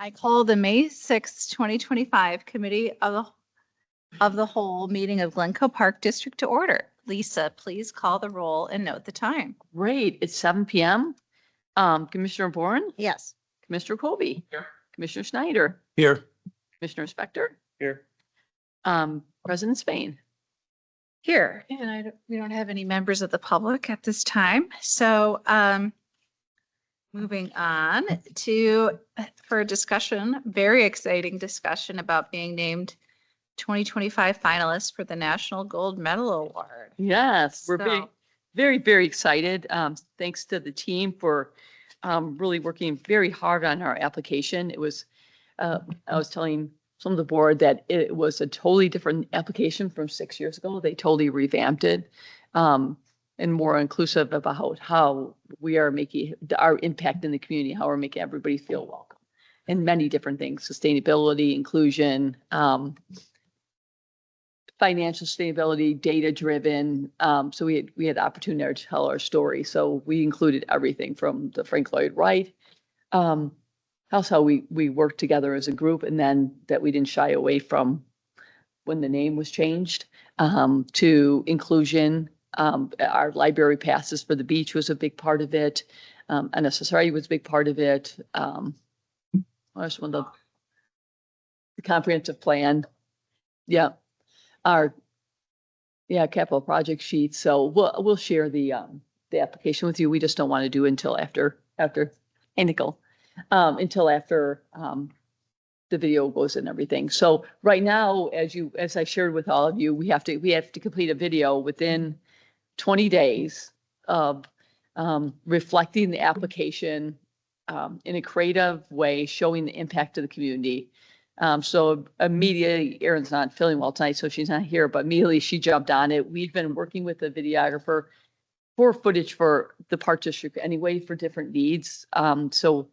I call the May 6th, 2025 Committee of the Whole meeting of Glencoe Park District to order. Lisa, please call the roll and note the time. Great. It's 7 p.m. Commissioner Bourne, Yes. Commissioner Colby, Here. Commissioner Schneider, Here. Commissioner Spector, Here. President Spain. Here, and we don't have any members of the public at this time. So moving on for a discussion, very exciting discussion about being named 2025 finalists for the National Gold Medal Award. Yes, we're So- very, very excited. Thanks to the team for really working very hard on our application. It was, I was telling some of the board that it was a totally different application from 6 years ago. They totally revamped it and more inclusive about how we are making our impact in the community, how we're making everybody feel welcome, and many different things: sustainability, inclusion, financial stability, data driven. So we had the opportunity to tell our story. So we included everything from the Frank Lloyd Wright, how we worked together as a group, and then that we didn't shy away from when the name was changed, to inclusion. Our library passes for the beach was a big part of it. NSSRI was a big part of it. What else? The comprehensive plan. Yeah. Capital project sheet. So we'll share the application with you. We just don't want to do until after until after the video goes and everything. So right now, as I shared with all of you, we have to complete a video within 20 days of reflecting the application in a creative way, showing the impact of the community. So immediately, Erin's not feeling well tonight, so she's not here, but immediately she jumped on it. We've been working with the videographer for footage for the Park District anyway, for different needs. So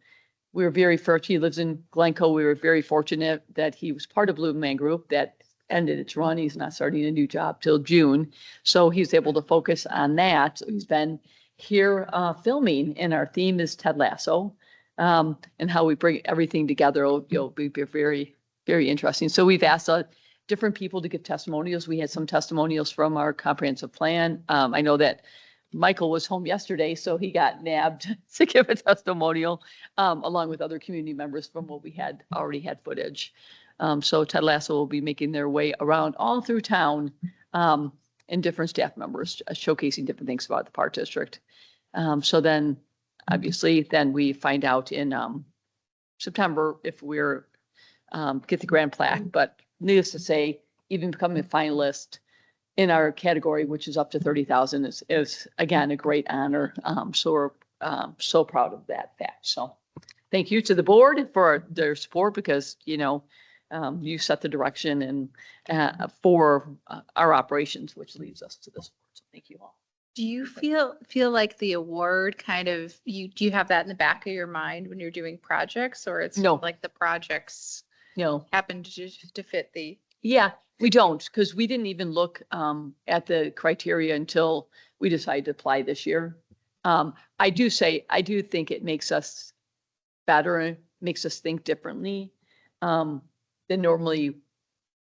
we were very fortunate. He lives in Glencoe. We were very fortunate that he was part of Blue Man Group that ended its run. He's not starting a new job till June. So he's able to focus on that. So he's been here filming, and our theme is Ted Lasso. And how we bring everything together will be very, very interesting. So we've asked different people to give testimonials. We had some testimonials from our comprehensive plan. I know that Michael was home yesterday, so he got nabbed to give a testimonial, along with other community members from what we had already had footage. So Ted Lasso will be making their way around all through town, and different staff members showcasing different things about the Park District. So then, obviously, then we find out in September if we're get the grand plaque. But needless to say, even becoming a finalist in our category, which is up to 30,000, is again a great honor. So we're so proud of that fact. So thank you to the board for their support, because you set the direction and for our operations, which leads us to this. So thank you all. Do you feel like the award kind of, do you have that in the back of your mind when you're doing projects, or it's No. like the projects No. happen to fit the? Yeah, we don't, because we didn't even look at the criteria until we decided to apply this year. I do think it makes us better, makes us think differently than normally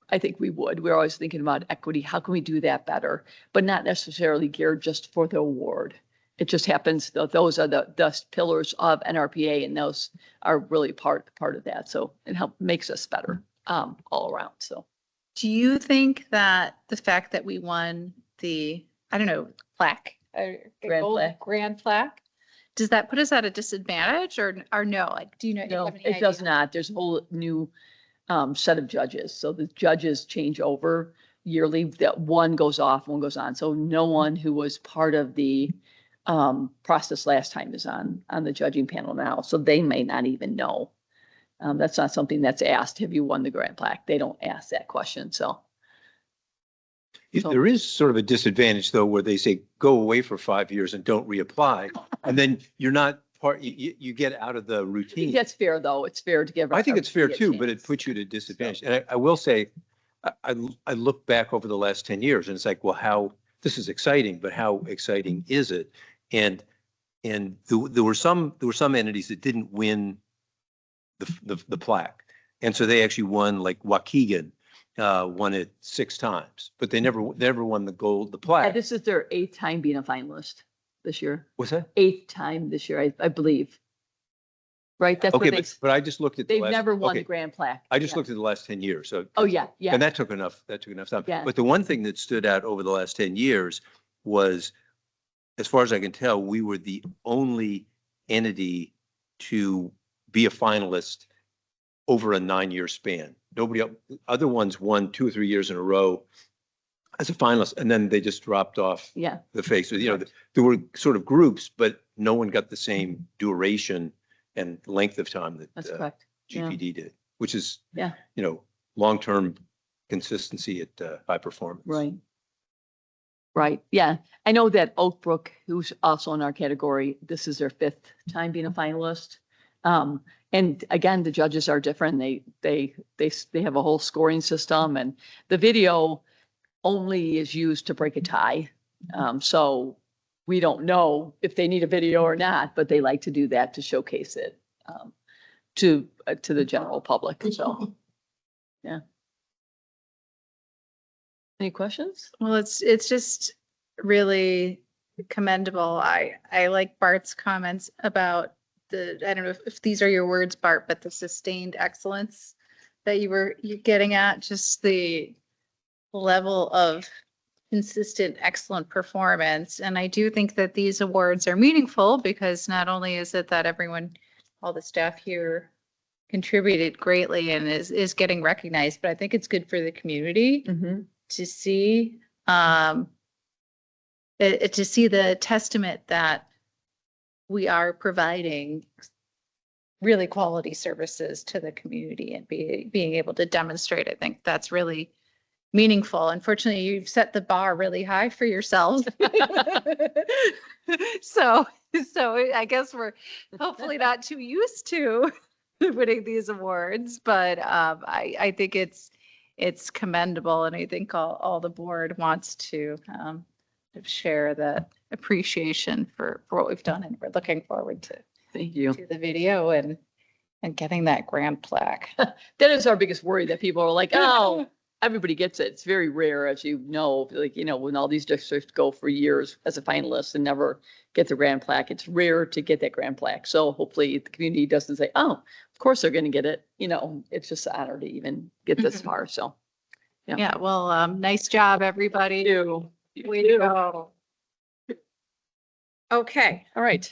I think we would. We're always thinking about equity. How can we do that better? But not necessarily geared just for the award. It just happens that those are the pillars of NRPA, and those are really part of that. So it makes us better all around. So Do you think that the fact that we won the, plaque, grand plaque, does that put us at a disadvantage or no? Like, do you know? no, have any it does idea? not. There's a whole new set of judges. So the judges change over yearly. That one goes off, one goes on. So no one who was part of the process last time is on the judging panel now. So they may not even know. That's not something that's asked. Have you won the grand plaque? They don't ask that question. So There is sort of a disadvantage, though, where they say go away for 5 years and don't reapply, and then you're not part. You get out of the I think routine. that's fair, though. It's fair to give. I think it's fair everybody a too, but it chance. puts you at a disadvantage. And I will say, I look back over the last 10 years, and it's like, well, this is exciting, but how exciting is it? And there were some entities that didn't win the plaque. And so they actually won, like Waukegan won it 6 times, but they never won the Yeah, plaque. this is their 8th time being a finalist this year. What's that? 8th time this year, I believe. Right? That's Okay, what but I just looked at the they've last. never won the Okay, grand plaque. I just Yeah. looked at the last 10 years. So. Oh, yeah, yeah. And that took enough time. Yeah. But the one thing that stood out over the last 10 years was, as far as I can tell, we were the only entity to be a finalist over a 9-year span. Nobody else, other ones won 2 or 3 years in a row as a finalist, and then they just dropped off Yeah. the face. So, there were sort of groups, but no one got the same duration and length of time that That's correct. Yeah. GPD did, which is, Yeah. long-term consistency at high performance. Right. Right. Yeah. I know that Oak Brook, who's also in our category, this is their 5th time being a finalist. And again, the judges are different. They have a whole scoring system, and the video only is used to break a tie. So we don't know if they need a video or not, but they like to do that to showcase it to the general public. So, yeah. Any questions? Well, it's just really commendable. I like Bart's comments about I don't know if these are your words, Bart, but the sustained excellence that you're getting at, just the level of consistent, excellent performance. And I do think that these awards are meaningful because not only is it that all the staff here contributed greatly and is getting recognized, but I think it's good for the community Mm-hmm. to see the testament that we are providing really quality services to the community and being able to demonstrate. I think that's really meaningful. Unfortunately, you've set the bar really high for yourselves. So I guess we're hopefully not too used to winning these awards, but I think it's commendable, and I think all the board wants to share the appreciation for what we've done, and we're looking forward to Thank you. the video and getting that grand plaque. That is our biggest worry, that people are like, oh, everybody gets it. It's very rare, as you know, like, when all these districts go for years as a finalist and never get the grand plaque, it's rare to get that grand plaque. So hopefully the community doesn't say, oh, of course they're going to get it. It's just an honor to even get this far. So. Yeah, well, nice job, everybody. Way to go. Okay, All right.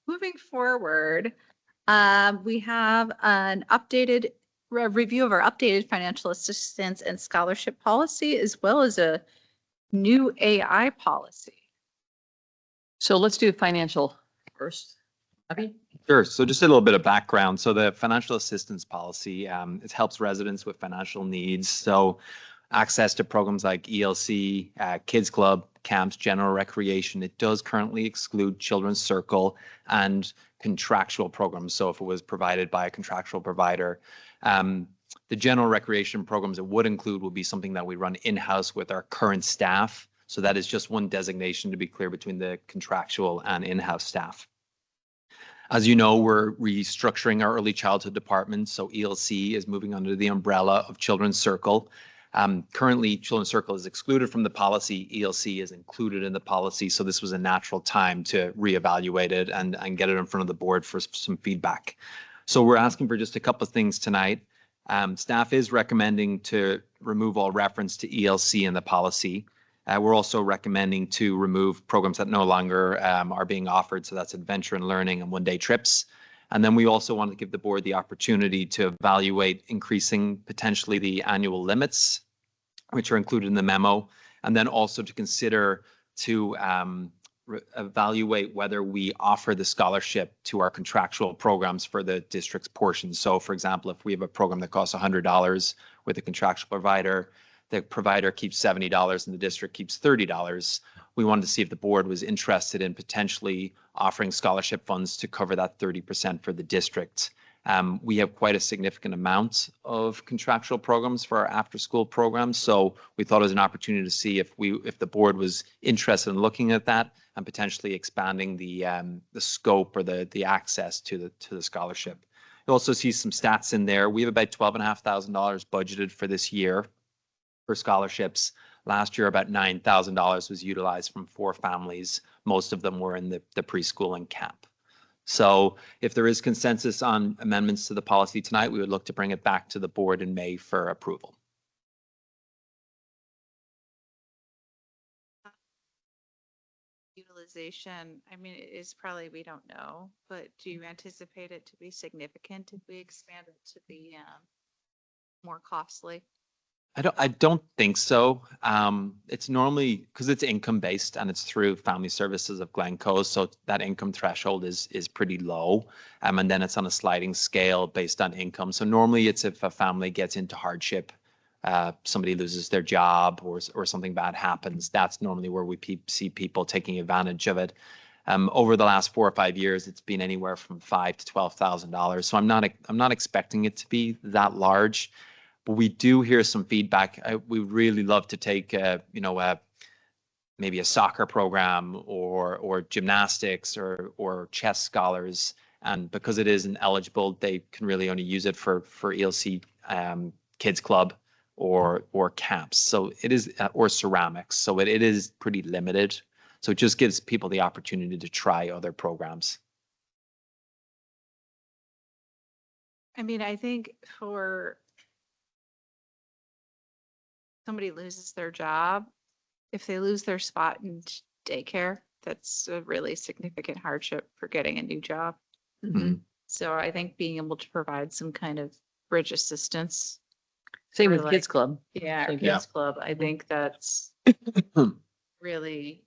moving forward, we have an updated review of our updated financial assistance and scholarship policy, as well as a new AI policy. So let's do financial first. Abby? Sure. So just a little bit of background. So the financial assistance policy, it helps residents with financial needs. So access to programs like ELC, Kids Club, camps, general recreation. It does currently exclude Children's Circle and contractual programs. So if it was provided by a contractual provider, the general recreation programs it would include will be something that we run in-house with our current staff. So that is just one designation, to be clear, between the contractual and in-house staff. As you know, we're restructuring our early childhood department. So ELC is moving under the umbrella of Children's Circle. Currently, Children's Circle is excluded from the policy. ELC is included in the policy. So this was a natural time to reevaluate it and get it in front of the board for some feedback. So we're asking for just a couple of things tonight. Staff is recommending to remove all reference to ELC in the policy. We're also recommending to remove programs that no longer are being offered. So that's adventure and learning and one-day trips. And then we also want to give the board the opportunity to evaluate increasing potentially the annual limits, which are included in the memo, and then also to consider to evaluate whether we offer the scholarship to our contractual programs for the district's portion. So for example, if we have a program that costs $100 with a contractual provider, the provider keeps $70 and the district keeps $30. We wanted to see if the board was interested in potentially offering scholarship funds to cover that 30% for the district. We have quite a significant amount of contractual programs for our after-school programs, so we thought it was an opportunity to see if the board was interested in looking at that and potentially expanding the scope or the access to the scholarship. You also see some stats in there. We have about $12,500 budgeted for this year for scholarships. Last year, about $9,000 was utilized from 4 families. Most of them were in the preschool and camp. So if there is consensus on amendments to the policy tonight, we would look to bring it back to the board in May for approval. Utilization, I mean, it is probably, we don't know, but do you anticipate it to be significant if we expand it to be more costly? I don't think so. It's normally because it's income based and it's through Family Services of Glencoe, so that income threshold is pretty low. And then it's on a sliding scale based on income. So normally it's if a family gets into hardship, somebody loses their job or something bad happens. That's normally where we see people taking advantage of it. Over the last 4 or 5 years, it's been anywhere from $5,000 to $12,000. So I'm not expecting it to be that large. But we do hear some feedback. We really love to take, maybe a soccer program or gymnastics or chess scholars. And because it isn't eligible, they can really only use it for ELC kids club or camps. So it is, or ceramics. So it is pretty limited. So it just gives people the opportunity to try other programs. I mean, I think for somebody loses their job, if they lose their spot in daycare, that's a really significant hardship for getting a new job. Mhm. So I think being able to provide some kind of bridge assistance. Same Or with Kids like- Club. Yeah, Same or here. Kids Club, I think that's really,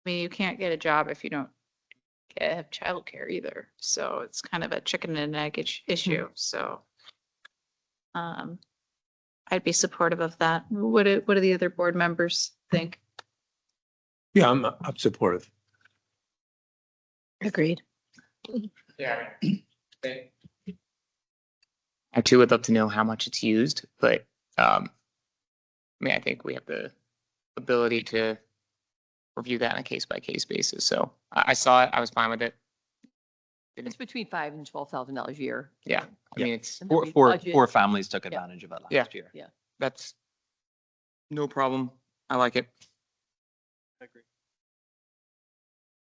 I mean, you can't get a job if you don't have childcare either. So it's kind of a chicken and egg issue. So I'd be supportive of that. What do the other board members think? Yeah, I'm supportive. Agreed. Yeah. I too would love to know how much it's used, but I mean, I think we have the ability to review that on a case by case basis. So I saw it, I was fine with it. It's between $5,000 and $12,000 a year. Yeah, I Yeah. mean, it's, And then we Four budget- families took advantage of it Yeah. last year. that's no problem. I like it.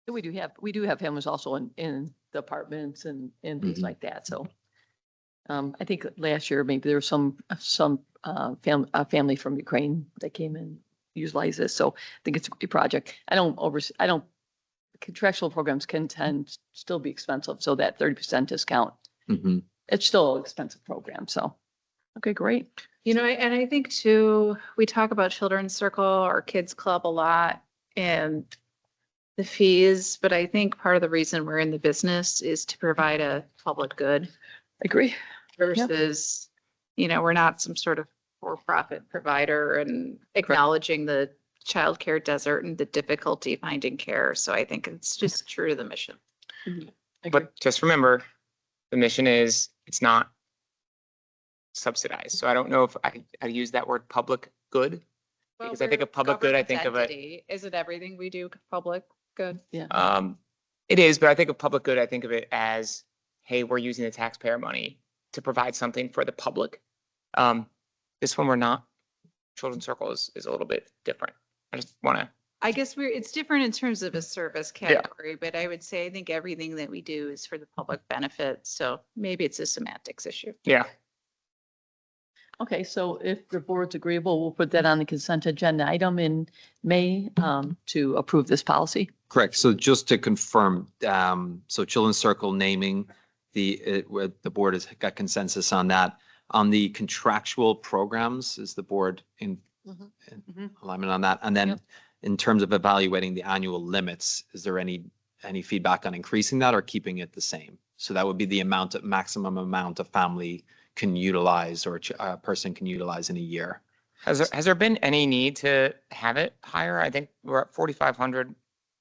And we do have families also in the apartments and things Mhm. like that, so. I think last year, maybe there was some family from Ukraine that came and utilized this, so I think it's a great project. Contractual programs can still be expensive, so that 30% discount, Mhm. it's still an expensive program, so. Okay, great. You know, and I think too, we talk about Children's Circle or Kids Club a lot and the fees, but I think part of the reason we're in the business is to provide a public good Agree. versus, we're not some sort of for-profit provider and acknowledging the childcare desert and the difficulty finding care. So I think it's just true to the mission. Agree. But just remember, the mission is, it's not subsidized. So I don't know if I use that word public good. Because I think of public good, I think of it. Is it everything we do public good? It is, but I think of public good, I think of it as, hey, we're using the taxpayer money to provide something for the public. This one we're not. Children's Circle is a little bit different. I just want to, I guess it's different in terms of a service category, but I would say I think everything that we do is for the public benefit. So maybe it's a semantics issue. yeah. Okay, so if the board's agreeable, we'll put that on the consent agenda item in May to approve this policy. Correct. So just to confirm, so Children's Circle naming the board has got consensus on that. On the contractual programs, is the board in Mhm. alignment on that? And then Yep. in terms of evaluating the annual limits, is there any feedback on increasing that or keeping it the same? So that would be the maximum amount a family can utilize or a person can utilize in a year. Has there been any need to have it higher? I think we're at 4,500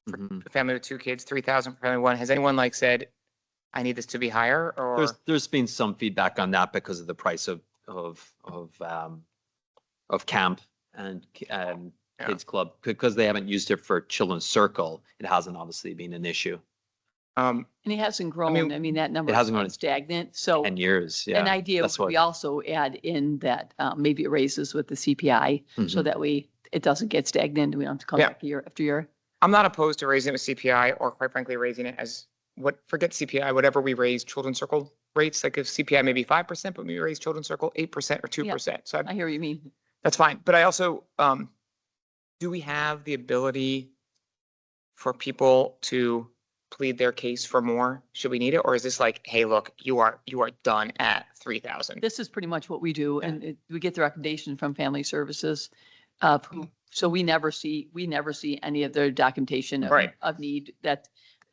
for Mhm. a family with 2 kids, 3,000 for family 1. Has anyone said, I need this to be higher or? There's been some feedback on that because of the price of camp and kids club, because they haven't used it for Children's Circle. It hasn't obviously been an issue. Um, And it hasn't grown. I mean, that number It is hasn't grown in stagnant. So 10 years, yeah. an idea That's would what- we also add in that maybe it raises with the CPI so Mhm. that it doesn't get stagnant. We don't have to come Yeah. back year after year. I'm not opposed to raising it with CPI or quite frankly, raising it as forget CPI, whatever we raise children's circle rates, like if CPI maybe 5%, but we raise children's circle 8% or 2%. So I hear what you mean. that's fine. But I also, do we have the ability for people to plead their case for more? Should we need it? Or is this like, hey, look, you are done at 3,000? This is pretty much what we do, Yeah. and we get the recommendation from Family Services. So we never see any of their documentation Right. of need.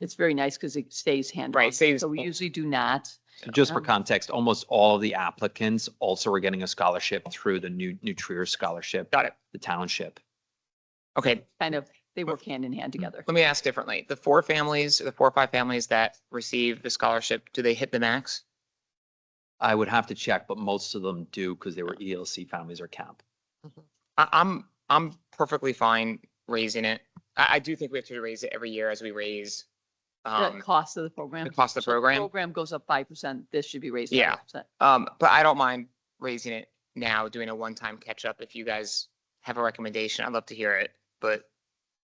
It's very nice because it stays hands-on. Right, saves- So we usually do not. So just for Um, context, almost all of the applicants also were getting a scholarship through the New Trier Scholarship, Got it. the township. Okay, Kind of, they work hand in hand together. let me ask differently. The 4 or 5 families that receive the scholarship, do they hit the max? I would have to check, but most of them do because they were ELC families or camp. I'm perfectly fine raising it. I do think we have to raise it every year as we raise. The cost of the program. the cost of the So program? Program goes up 5%. This should be raised. Yeah. 5%. But I don't mind raising it now, doing a one-time catch-up. If you guys have a recommendation, I'd love to hear it. But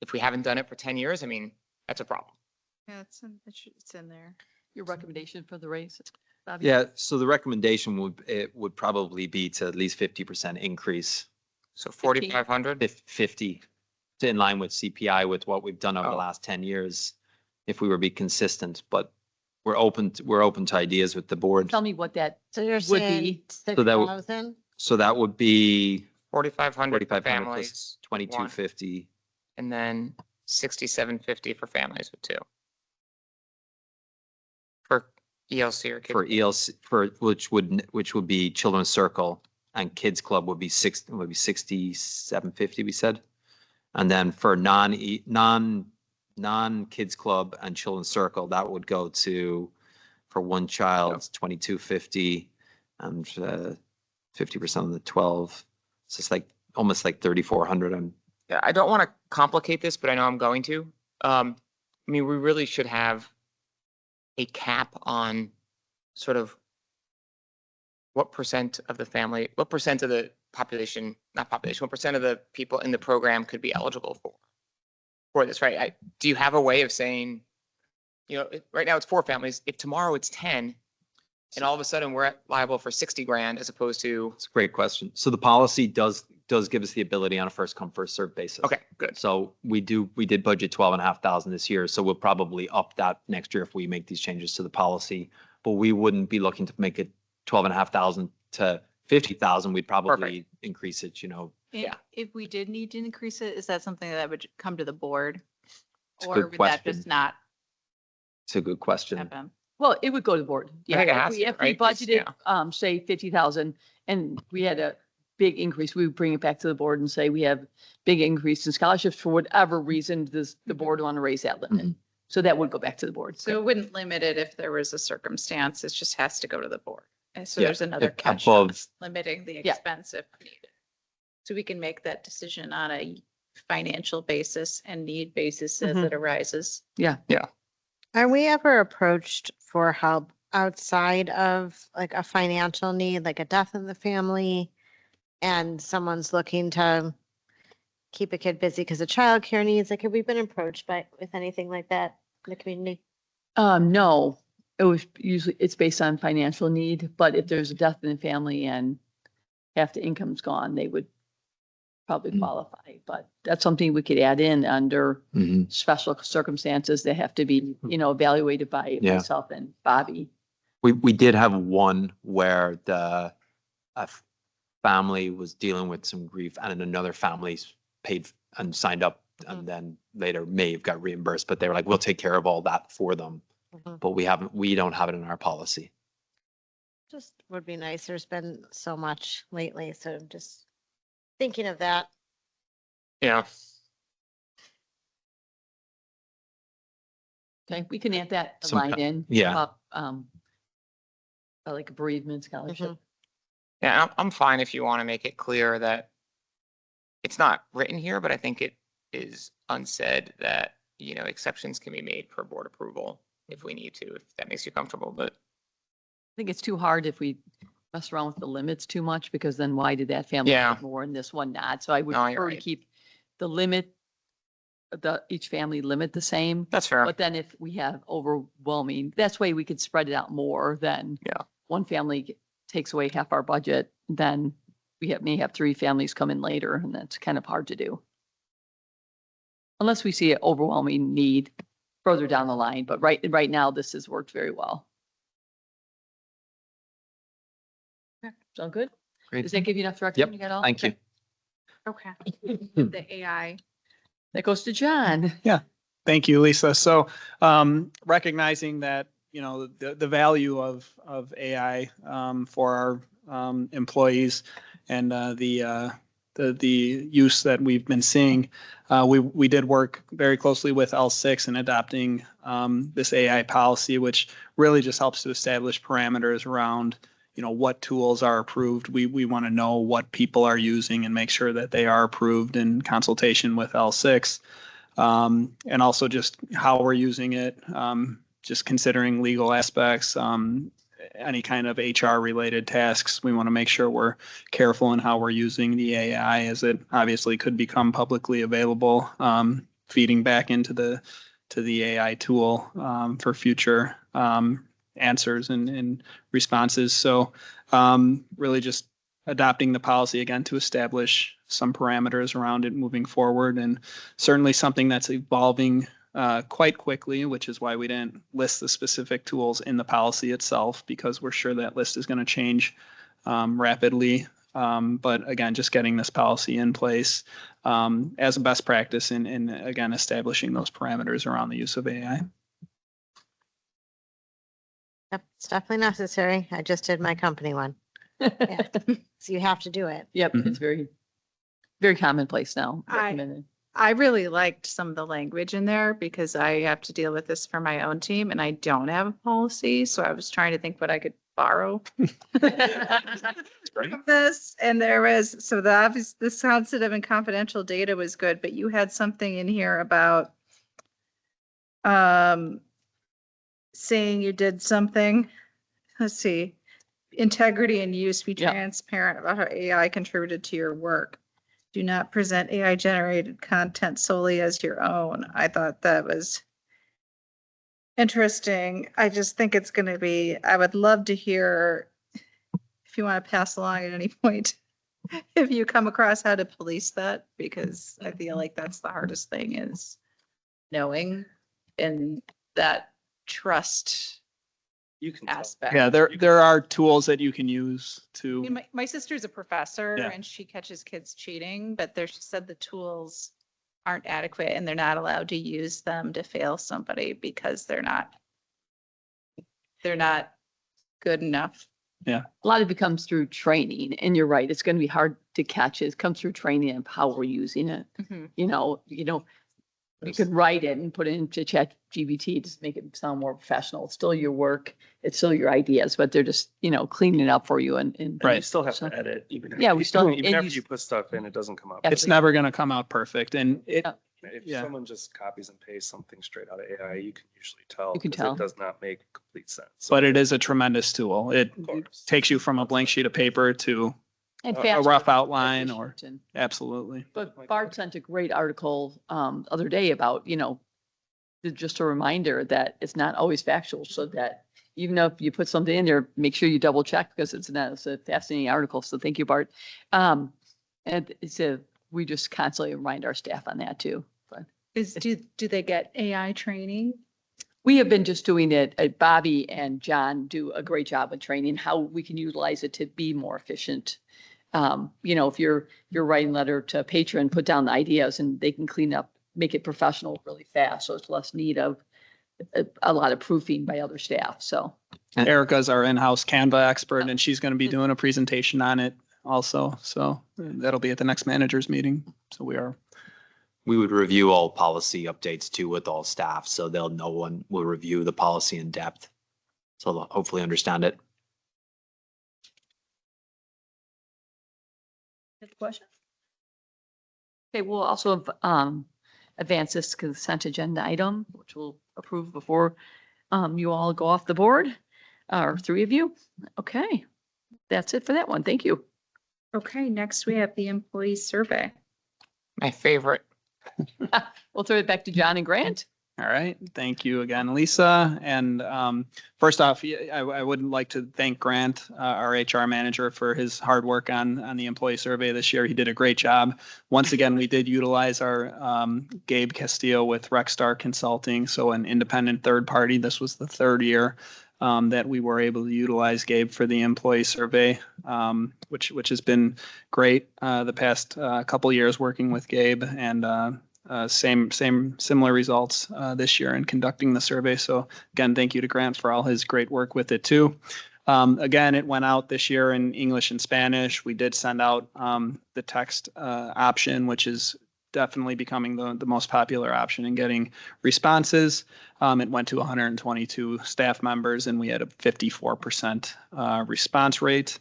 if we haven't done it for 10 years, I mean, that's a problem. Yeah, it's in there. Your recommendation for the raise? Bobby? Yeah, so the recommendation would probably be to at least 50% increase, So 4,500? 50 to in line with CPI with what we've done over the Oh. last 10 years, if we were be consistent, but we're open to ideas with the board. Tell me what that So you're would saying be. So that would- 6,000? So that would be 4,500 for 4,500 families, plus 2,250. and then 6,750 for families with 2. For ELC or kids. For ELC, which would be Children's Circle, and Kids Club would be 6750, we said. And then for non-Kids Club and Children's Circle, that would go to, for one child, 2250, and 50% of the 12. So it's like almost like 3,400. Yeah, I don't want to complicate this, but I know I'm going to. I mean, we really should have a cap on sort of what percent of the population, not population, what percent of the people in the program could be eligible for this, right? Do you have a way of saying, right now it's 4 families. If tomorrow it's 10, and all of a sudden we're liable for 60 grand as opposed to, It's a great question. So the policy does give us the ability on a first come, first served basis. okay, good. So we did budget 12,500 this year, so we'll probably up that next year if we make these changes to the policy. But we wouldn't be looking to make it 12,500 to 50,000. We'd probably increase it, Yeah. If we did need to increase it, is that something that would come to the board? It's a Or good would that question. just not It's a good question. happen? Well, it would go to the board. Yeah, think it has to, if we right? 'Cause, budgeted, say 50,000 and we had a big increase, we would bring it back to the board and say we have big increase in scholarships for whatever reason, the board want to raise that limit. So that would go back to the board. So it wouldn't limit it if there was a circumstance, it just has to go to the board. And so Yeah, there's another if catch on above- limiting the Yeah. expense if needed. So we can make that decision on a financial basis and need basis as Mhm. it arises. Are we ever approached for help outside of like a financial need, like a death in the family? And someone's looking to keep a kid busy because of childcare needs? Like, have we been approached with anything like that in the community? No, it's based on financial need, but if there's a death in the family and half the income's gone, they would probably qualify. But that's something we could add in under Mhm. special circumstances that have to be, evaluated by Yeah. myself and Bobby. We did have one where a family was dealing with some grief and another family paid and signed up and then later may have got reimbursed, but they were like, we'll take care of all that for them. Mhm. But we don't have it in our policy. Just would be nice. There's been so much lately, so I'm just thinking of that. Yeah. Okay, we can add that Some line ki- in. yeah. about, like a bereavement scholarship. Yeah, I'm fine if you want to make it clear that it's not written here, but I think it is unsaid that, exceptions can be made for board approval. if we need to, if that makes you comfortable, but. I think it's too hard if we mess around with the limits too much, because then why did that family Yeah. get more and this one not? So I would No, you're prefer to right. keep the limit, each family limit the same. That's fair. But then if we have overwhelming, that's way we could spread it out more than Yeah. one family takes away half our budget, then we may have 3 families come in later, and that's kind of hard to do. Unless we see an overwhelming need further down the line, but right now, this has worked very well. Sound good? Great. Does that give you enough direction? Yep, You got all? Thank you. Okay. The AI. That goes to John. Thank you, Lisa. So recognizing that, the value of AI for our employees and the use that we've been seeing, we did work very closely with L6 in adopting this AI policy, which really just helps to establish parameters around what tools are approved. We want to know what people are using and make sure that they are approved in consultation with L6. And also just how we're using it, just considering legal aspects, any kind of HR related tasks. We want to make sure we're careful in how we're using the AI, as it obviously could become publicly available, feeding back into the AI tool for future answers and responses. So really just adopting the policy again to establish some parameters around it moving forward, and certainly something that's evolving quite quickly, which is why we didn't list the specific tools in the policy itself, because we're sure that list is going to change rapidly. But again, just getting this policy in place as a best practice, and again, establishing those parameters around the use of AI. Yep, it's definitely necessary. I just did my company one. Yeah. So you have to do it. Yep, Mhm. it's very, very commonplace now. I- recommended. I really liked some of the language in there because I have to deal with this for my own team and I don't have a policy. So I was trying to think what I could borrow from this. And there was, so the obvious, the sensitive and confidential data was good, but you had something in here about saying you did something. Let's see. Integrity and use, be Yep. transparent about how AI contributed to your work. Do not present AI generated content solely as your own. I thought that was interesting. I just think it's going to be, I would love to hear if you want to pass along at any point, if you come across how to police that, because I feel like that's the hardest thing is knowing and that trust You can tell. aspect. Yeah, there are tools that you can use I to. mean, my sister's a professor Yeah. and she catches kids cheating, but she said the tools aren't adequate and they're not allowed to use them to fail somebody because they're not good enough. A lot of it comes through training, and you're right, it's going to be hard to catch. It comes through training and how we're using it. You could write it and put it into ChatGPT to make it sound more professional. It's still your work. It's still your ideas, but they're just, cleaning it up for you and. Right. You still have So- to edit, even if Yeah, we still- even and after you- you put stuff in, it doesn't come out. Yeah. It's never going to come out perfect, and it. Yeah. If yeah. someone just copies and pastes something straight out of AI, you can usually tell. You can 'cause tell. It does not make complete sense. But it is a tremendous tool. It Of course. takes you from a blank sheet of paper to And a faster, rough outline, or efficient, and- absolutely. But Bart sent a great article other day about, just a reminder that it's not always factual, so that even if you put something in there, make sure you double check, because it's a fascinating article. So thank you, Bart. And we just constantly remind our staff on that too. But Do they get AI training? we have been just doing it. Bobby and John do a great job of training how we can utilize it to be more efficient. If you're writing a letter to a patron, put down the ideas and they can clean up, make it professional really fast. So it's less need of a lot of proofing by other staff. So Erica's our in-house Canva expert, and she's going to be doing a presentation on it also. So that'll be at the next managers meeting. So We would review all policy updates too with all staff, so they'll know when we'll review the policy in depth. So they'll hopefully understand it. Good question. Okay, we'll also advance this consent agenda item, which we'll approve before You all go off the board, or 3 of you. Okay, that's it for that one. Thank you. Okay, next we have the employee survey. My favorite. We'll throw it back to John and Grant. All right. Thank you again, Lisa. And first off, I would like to thank Grant, our HR manager, for his hard work on the employee survey this year. He did a great job. Once again, we did utilize our Gabe Castillo with Rexstar Consulting, so an independent third party. This was the third year that we were able to utilize Gabe for the employee survey, which has been great the past couple years working with Gabe, and similar results this year in conducting the survey. So again, thank you to Grant for all his great work with it too. Again, it went out this year in English and Spanish. We did send out the text option, which is definitely becoming the most popular option in getting responses. It went to 122 staff members, and we had a 54% response rate.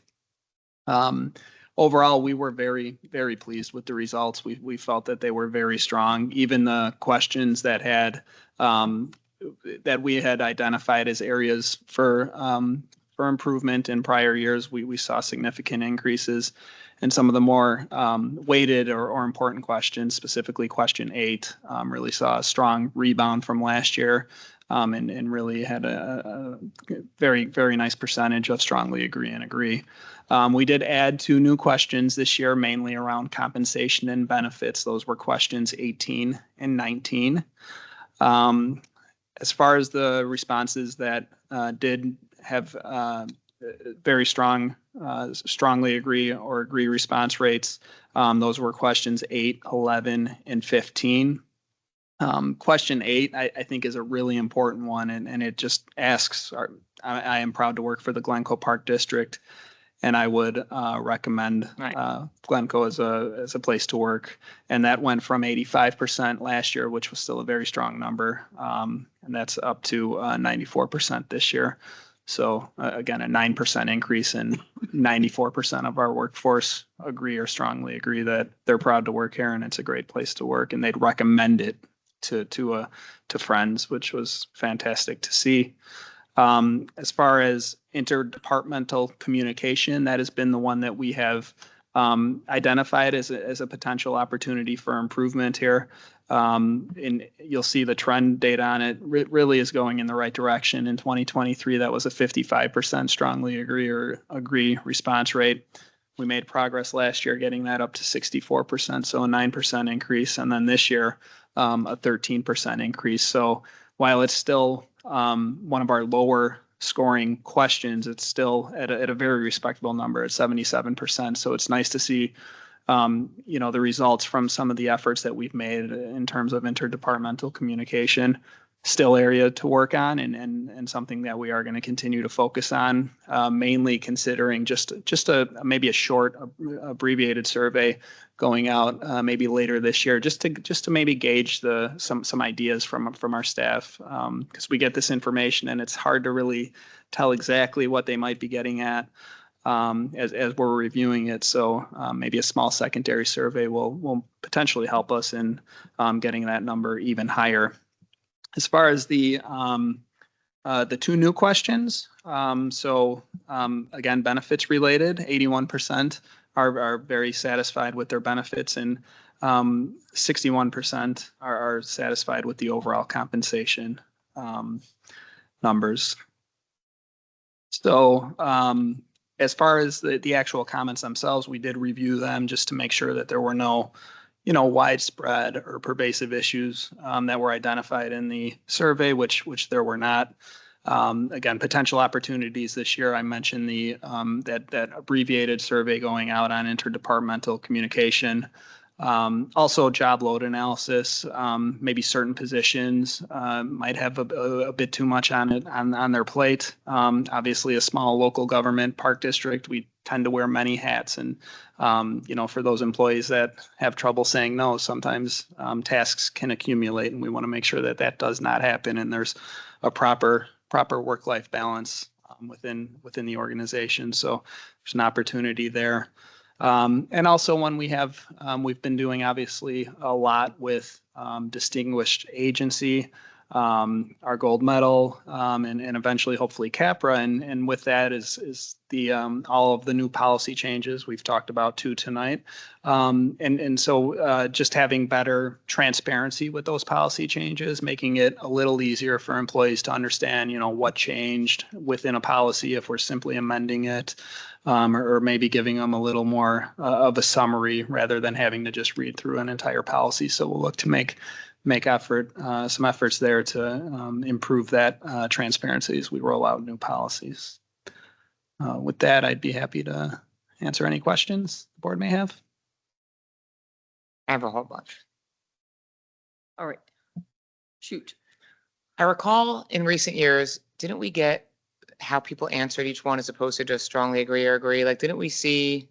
Overall, we were very, very pleased with the results. We felt that they were very strong. Even the questions that had that we had identified as areas for improvement in prior years, we saw significant increases. And some of the more weighted or important questions, specifically question 8, really saw a strong rebound from last year, and really had a very, very nice percentage of strongly agree and agree. We did add 2 new questions this year, mainly around compensation and benefits. Those were questions 18 and 19. As far as the responses that did have very strong, strongly agree or agree response rates, those were questions 8, 11, and 15. Question 8, I think, is a really important one, and it just asks, I am proud to work for the Glencoe Park District, and I would recommend Glencoe as a place to work. And that went from 85% last year, which was still a very strong number, and that's up to 94% this year. So again, a 9% increase, and 94% of our workforce agree or strongly agree that they're proud to work here and it's a great place to work, and they'd recommend it to friends, which was fantastic to see. As far as interdepartmental communication, that has been the one that we have identified as a potential opportunity for improvement here. And you'll see the trend data on it really is going in the right direction. In 2023, that was a 55% strongly agree response rate. We made progress last year getting that up to 64%, so a 9% increase. And then this year, a 13% increase. So while it's still one of our lower scoring questions, it's still at a very respectable number at 77%. So it's nice to see the results from some of the efforts that we've made in terms of interdepartmental communication. Still area to work on, and something that we are going to continue to focus on, mainly considering just maybe a short abbreviated survey going out maybe later this year, just to maybe gauge some ideas from our staff, because we get this information and it's hard to really tell exactly what they might be getting at as we're reviewing it. So maybe a small secondary survey will potentially help us in getting that number even higher. As far as the 2 new questions, again, benefits related, 81% are very satisfied with their benefits, and 61% are satisfied with the overall compensation numbers. So as far as the actual comments themselves, we did review them just to make sure that there were no widespread or pervasive issues that were identified in the survey, which there were not. Again, potential opportunities this year. I mentioned that abbreviated survey going out on interdepartmental communication. Also, job load analysis. Maybe certain positions might have a bit too much on their plate. Obviously, a small local government park district, we tend to wear many hats, and for those employees that have trouble saying no, sometimes tasks can accumulate, and we want to make sure that does not happen, and there's a proper work-life balance within the organization. So there's an opportunity there. And also when we've been doing obviously a lot with distinguished agency our gold medal, and eventually hopefully Capra. And with that is the all of the new policy changes we've talked about too tonight. And so just having better transparency with those policy changes, making it a little easier for employees to understand, what changed within a policy if we're simply amending it, or maybe giving them a little more of a summary rather than having to just read through an entire policy. So we'll look to make some efforts there to improve that transparency as we roll out new policies. With that, I'd be happy to answer any questions the board may have. I have a whole bunch. All right. Shoot. I recall in recent years, didn't we get how people answered each one as opposed to just strongly agree or agree? Like, didn't we see,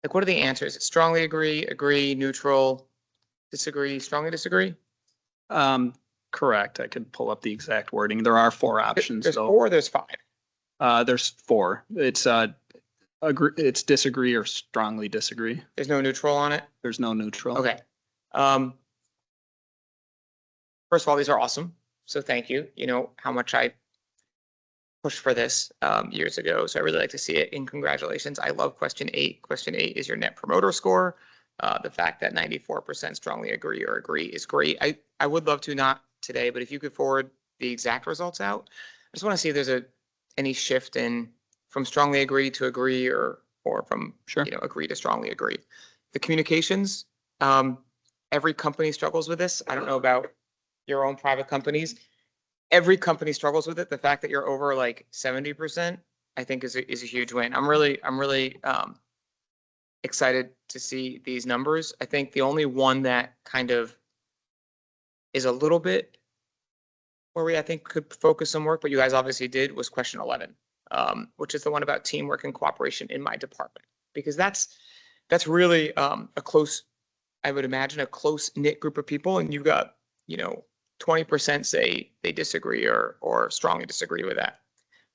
like, what are the answers? Strongly agree, neutral, disagree, strongly disagree? Correct. I could pull up the exact wording. There are 4 options. There's though. 4, there's 5. There's 4. It's it's disagree or strongly disagree. There's no neutral on it? There's no neutral. Okay. First of all, these are awesome. So thank you. You know how much I pushed for this years ago. So I really like to see it, and congratulations. I love question 8. Question 8 is your net promoter score. The fact that 94% strongly agree or agree is great. I would love to, not today, but if you could forward the exact results out. I just want to see if there's any shift in from strongly agree to agree, or from agree to strongly agree. The communications, every company struggles with this. I don't know about your own private companies. Every company struggles with it. The fact that you're over like 70%, I think is a huge win. I'm really excited to see these numbers. I think the only one that kind of is a little bit where we, I think, could focus some work, but you guys obviously did, was question 11, which is the one about teamwork and cooperation in my department, because that's really a close, I would imagine, a close knit group of people, and you've got 20% say they disagree or strongly disagree with that.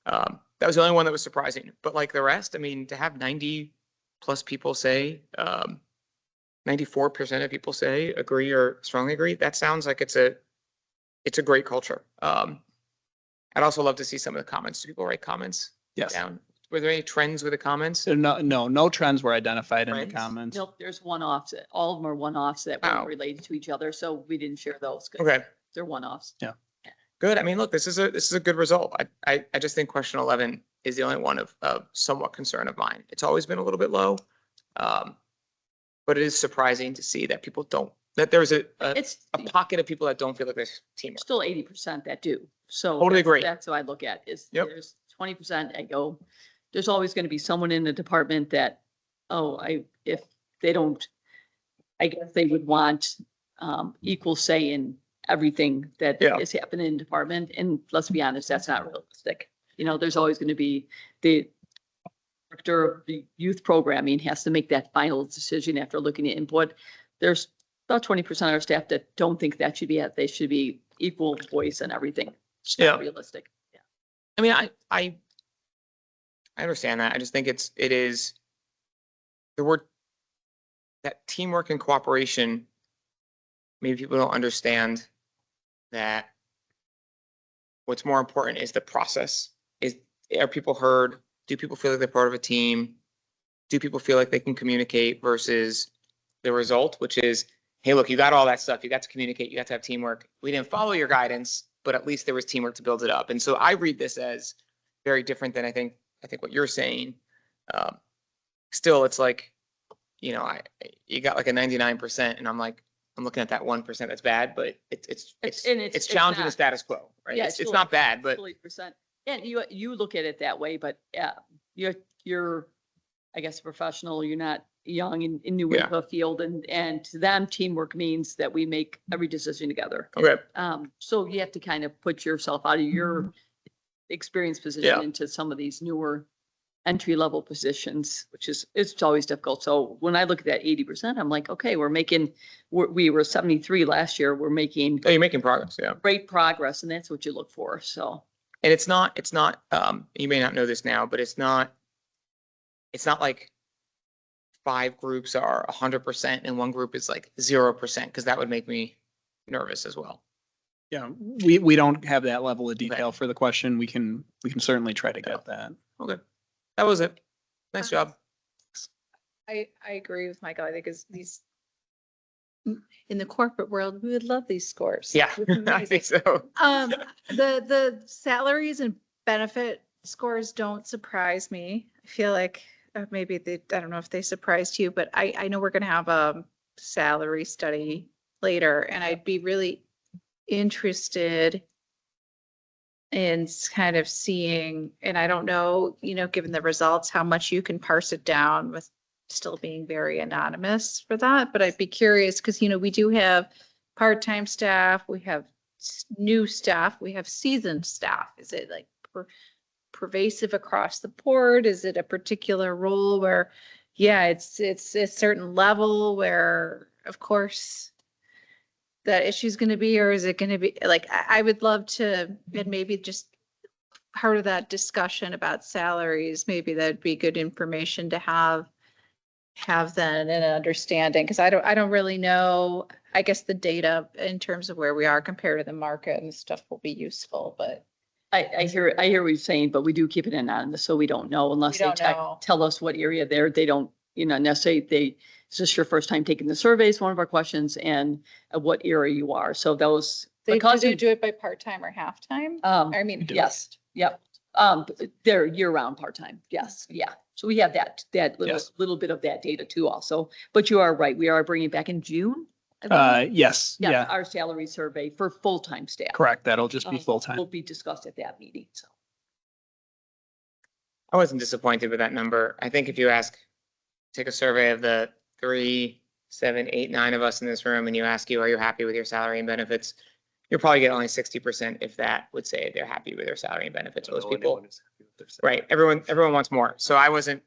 That was the only one that was surprising, but like the rest, I mean, to have 90+ people say, 94% of people say agree or strongly agree, that sounds like it's a great culture. I'd also love to see some of the comments. Do people write comments Yes. down? Were there any trends with the comments? No trends were identified in the Trends? comments. Nope, there's one-offs. All of them are one-offs that weren't Wow. related to each other, so we didn't share those. 'Cause Okay, they're one-offs. good. I mean, look, this is a good result. I just think question 11 is the only one of somewhat concern of mine. It's always been a little bit low. But it is surprising to see that people don't, that there's a It's pocket of people that don't feel like there's teamwork. still 80% that do. So Totally agree. That's what I look at is Yep. there's 20%. I go, there's always going to be someone in the department that, if they don't, I guess they would want equal say in everything that Yeah. is happening in the department. And let's be honest, that's not realistic. There's always going to be the director of the youth programming has to make that final decision after looking at input. There's about 20% of our staff that don't think that should be it. They should be equal voice and everything. It's not Yeah. realistic. Yeah. I mean, I understand that. I just think it is the word that teamwork and cooperation. Maybe people don't understand that what's more important is the process. Are people heard? Do people feel like they're part of a team? Do people feel like they can communicate versus the result, which is, hey, look, you got all that stuff. You got to communicate. You got to have teamwork. We didn't follow your guidance, but at least there was teamwork to build it up. And so I read this as very different than I think what you're saying. Still, it's like, you got like a 99%, and I'm looking at that 1% that's bad, but it's challenging the not. status quo, right? Yeah, It's not bad, but 40%. And you look at it that way, but you're, I guess, a professional. You're not young and new Yeah. into a field, and to them, teamwork means that we make every decision together. okay. So you have to kind of put yourself out of your experience position Yeah. into some of these newer entry level positions, which it's always difficult. So when I look at that 80%, I'm like, okay, we were 73 last year. We're making Oh, you're making progress, yeah. great progress, and that's what you look for. So. And it's not, you may not know this now, but it's not like 5 groups are 100% and one group is like 0%, because that would make me nervous as well. Yeah, we don't have that level of detail for the question. We can certainly try to get that. Okay, that was it. Nice job. I agree with Michael. I think is these in the corporate world, we would love these scores. Yeah, It's I amazing. think so. The salaries and benefit scores don't surprise me. I feel like maybe I don't know if they surprised you, but I know we're going to have a salary study later, and I'd be really interested in kind of seeing, and I don't know, given the results, how much you can parse it down with still being very anonymous for that, but I'd be curious because, we do have part-time staff, we have new staff, we have seasoned staff. Is it like pervasive across the board? Is it a particular role where, yeah, it's a certain level where, of course, that issue is going to be, or is it going to be like, I would love to, and maybe just part of that discussion about salaries, maybe that'd be good information to have then and an understanding, because I don't really know. I guess the data in terms of where we are compared to the market and stuff will be useful, but I hear what you're saying, but we do keep it anonymous, so we don't know unless they don't know. tell us what area they don't, necessarily is this your first time taking the survey is one of our questions, and what area you are. So those, They because do it by part-time or half-time? I mean, yes, yep. They're year-round part-time. Yes, yeah. So we have that Yes. little bit of that data too also. But you are right. We are bringing back in June. I believe. Yes, Yeah, yeah, our salary survey for full-time staff. correct. That'll just be Will full-time. be discussed at that meeting. So I wasn't disappointed with that number. I think if you take a survey of the 3, 7, 8, 9 of us in this room, and you ask are you happy with your salary and benefits? You'll probably get only 60%, if that, would say they're happy with their salary and benefits. Most people, right? Everyone wants more. So I wasn't.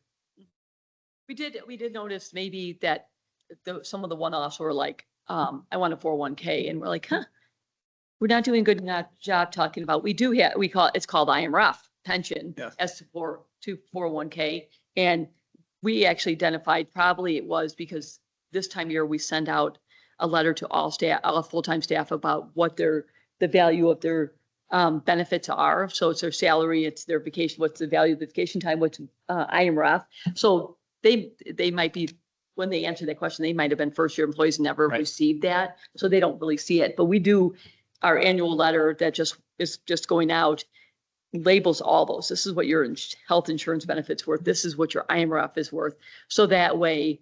we did notice maybe that some of the one-offs were like, I want a 401k, and we're like, we're not doing a good enough job talking about, it's called IMRF pension Yes. as to 401k. And we actually identified probably it was because this time of year we send out a letter to all staff, all full-time staff about what the value of their benefits are. So it's their salary, it's their vacation, what's the value of the vacation time, what's IMRF. So they might be, when they answer that question, they might have been first-year employees, never Right. received that. So they don't really see it. But we do, our annual letter that is just going out labels all those. This is what your health insurance benefits worth. This is what your IMRF is worth. So that way,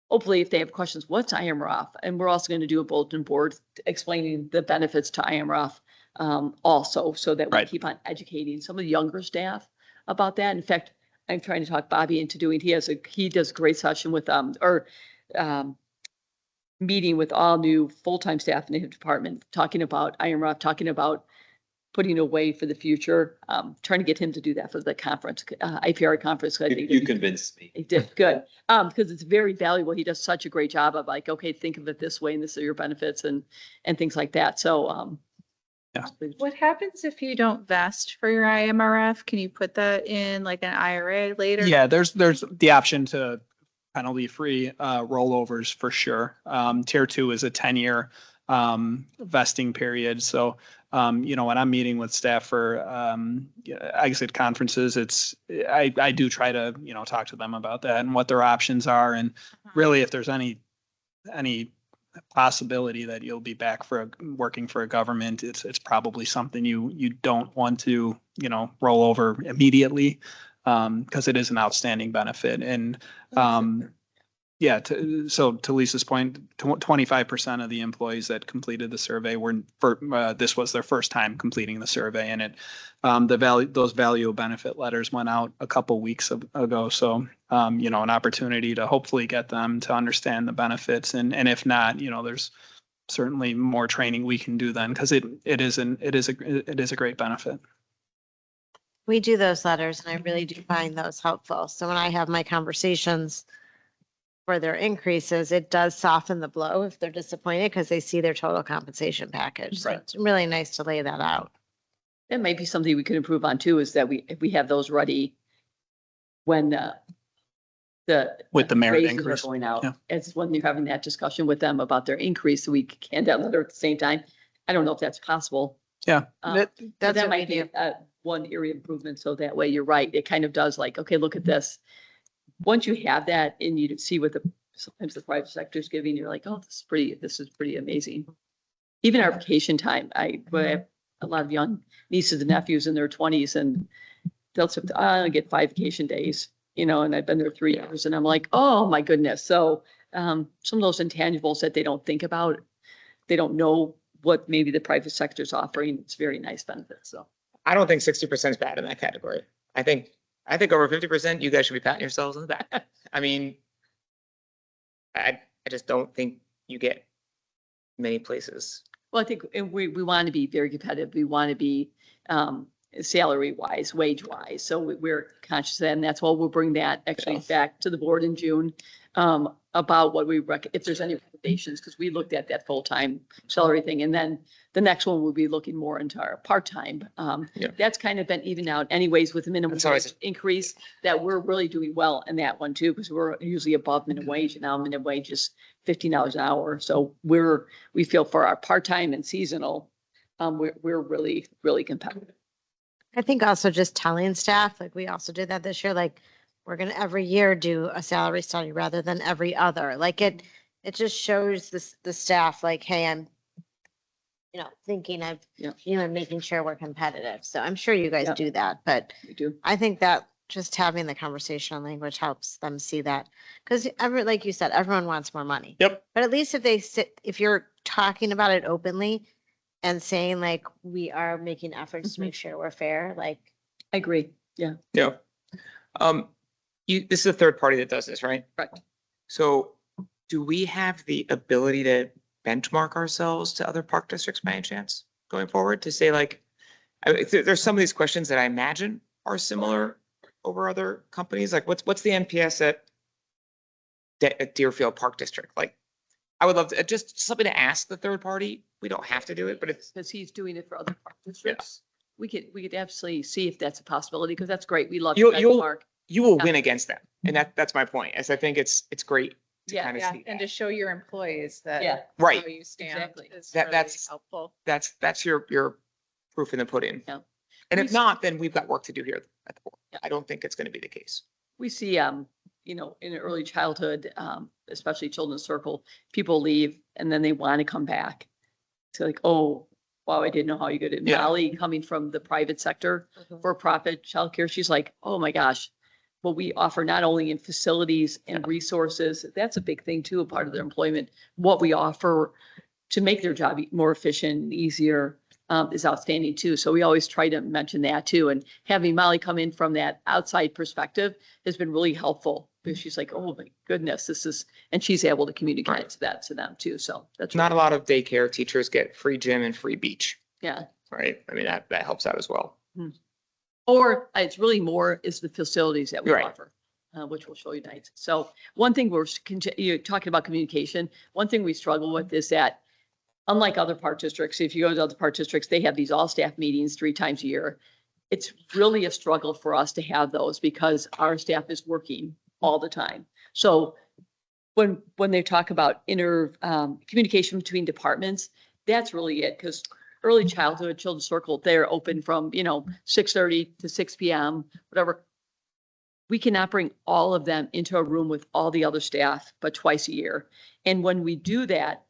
hopefully, if they have questions, what's IMRF? And we're also going to do a bulletin board explaining the benefits to IMRF also, so that we Right. keep on educating some of the younger staff about that. In fact, I'm trying to talk Bobby into doing, he does a great session with, meeting with all new full-time staff in the department, talking about IMRF, talking about putting away for the future, trying to get him to do that for the conference, IPR conference. I think You convinced me. he did good, because it's very valuable. He does such a great job of like, okay, think of it this way, and this are your benefits and things like that. So, Yeah. what happens if you don't vest for your IMRF? Can you put that in like an IRA later? Yeah, there's the option to penalty-free rollovers for sure. Tier 2 is a 10-year vesting period. So, when I'm meeting with staff for exit conferences, I do try to, talk to them about that and what their options are. And really, if there's any possibility that you'll be back working for a government, it's probably something you don't want to, roll over immediately, because it is an outstanding benefit. And yeah, so to Lisa's point, 25% of the employees that completed the survey this was their first time completing the survey, and those value benefit letters went out a couple weeks ago. So, an opportunity to hopefully get them to understand the benefits, and if not, there's certainly more training we can do then, because it is a great benefit. We do those letters and I really do find those helpful. So when I have my conversations for their increases, it does soften the blow if they're disappointed because they see their total compensation package. So Right. it's really nice to lay that out. that might be something we could improve on too, is that if we have those ready when With the merit raises are increase. going out, Yeah. it's when you're having that discussion with them about their increase, so we can that letter at the same time. I don't know if that's possible. Yeah. But That's that what we might be do. one area of improvement. So that way, you're right. It kind of does like, okay, look at this. Once you have that and you see what sometimes the private sector is giving, you're like, oh, this is pretty amazing. Even our vacation time, I have a lot of young nieces and nephews in their 20s, and they'll say, I get 5 vacation days, and I've been there 3 years, and I'm like, oh my goodness. So some of those intangibles that they don't think about, they don't know what maybe the private sector is offering. It's very nice benefits. So I don't think 60% is bad in that category. I think over 50%, you guys should be patting yourselves on the back. I mean, I just don't think you get many places. well, I think we want to be very competitive. We want to be salary wise, wage wise. So we're conscious of that, and that's why we'll bring that actually back to the board in June about what if there's any recommendations, because we looked at that full-time salary thing, and then the next one will be looking more into our part-time. That's kind of been even out anyways with the minimum wage increase, that we're really doing well in that one too, because we're usually above minimum wage, and now minimum wage is $15 an hour. So we feel for our part-time and seasonal, we're really, really competitive. I think also just telling staff, like we also did that this year, like we're gonna every year do a salary study rather than every other. Like it just shows the staff like, hey, I'm, thinking of, and making sure we're competitive. So I'm sure you guys do that, but We do. I think that just having the conversational language helps them see that. Because like you said, everyone wants more money. Yep. But at least if you're talking about it openly and saying like, we are making efforts to make sure we're fair, like. I agree. Yeah. Yeah. This is a third party that does this, right? Correct. So do we have the ability to benchmark ourselves to other park districts by any chance going forward to say like, there's some of these questions that I imagine are similar over other companies. Like what's the NPS at Deerfield Park District? Like, I would love to just something to ask the third party. We don't have to do it, but it's because he's doing it for other park districts. We could absolutely see if that's a possibility, because that's great. We love to benchmark. You will win against them, and that's my point. As I think it's great to kind of see And that. to show your employees that Right. how you stand Exactly. is That- really that's- helpful. That's your proof in the pudding. Yeah. And We if not, then we've got work to do here at the board. Yeah. I don't think it's going to be the case. We see, in early childhood, especially children's circle, people leave and then they want to come back. So like, oh, wow, I didn't know how you could. Yeah. Molly coming from the private sector for profit childcare, she's like, oh my gosh, what we offer not only in facilities and resources, that's a big thing too, a part of their employment. What we offer to make their job more efficient and easier is outstanding too. So we always try to mention that too. And having Molly come in from that outside perspective has been really helpful, because she's like, oh my goodness, and she's able to communicate that to them too. So that's Not a lot of daycare teachers get free gym and free beach, yeah. right? I mean, that helps out as well. Or it's really more is the facilities that we Right. offer, which we'll show you tonight. So one thing you're talking about communication. One thing we struggle with is that, unlike other park districts, if you go to other park districts, they have these all staff meetings 3 times a year. It's really a struggle for us to have those because our staff is working all the time. So when they talk about communication between departments, that's really it. Because early childhood, children's circle, they're open from 6:30 to 6 p.m. whatever. We cannot bring all of them into a room with all the other staff, but twice a year. And when we do that,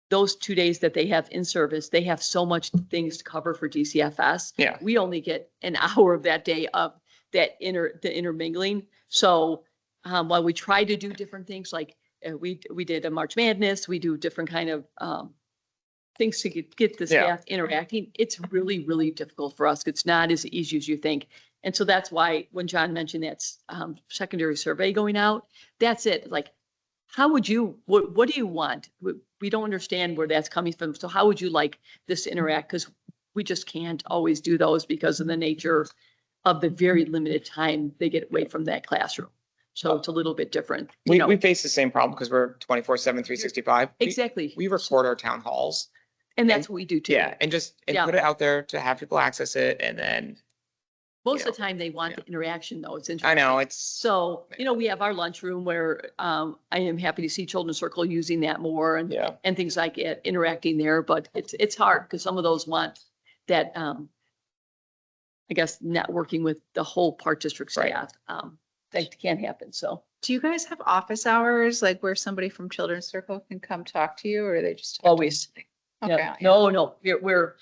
those 2 days that they have in service, they have so much things to cover for DCFS. Yeah. We only get an hour of that day of the intermingling. So while we try to do different things, like we did a March Madness, we do different kind of things to get the staff interacting. It's really, really difficult for us. It's not as easy as you think. And so that's why when John mentioned that secondary survey going out, that's it. Like, how would what do you want? We don't understand where that's coming from. So how would you like this to interact? Because we just can't always do those because of the nature of the very limited time they get away from that classroom. So it's a little bit different. We face the same problem because we're 24/7, 365. Exactly. We record our town halls. And that's what we do too. Yeah. And put it out there to have people access it. And then Most know, of the time they want yeah. the interaction though. It's I interesting. know it's, So, we have our lunchroom where I am happy to see Children's Circle using that more and, yeah, and things like it, interacting there, but it's hard because some of those want that, I guess, networking with the whole Park District Right. staff. That can't happen. So Do you guys have office hours, like where somebody from Children's Circle can come talk to you, or they just? talk to always. you? Okay. Yeah. No, we're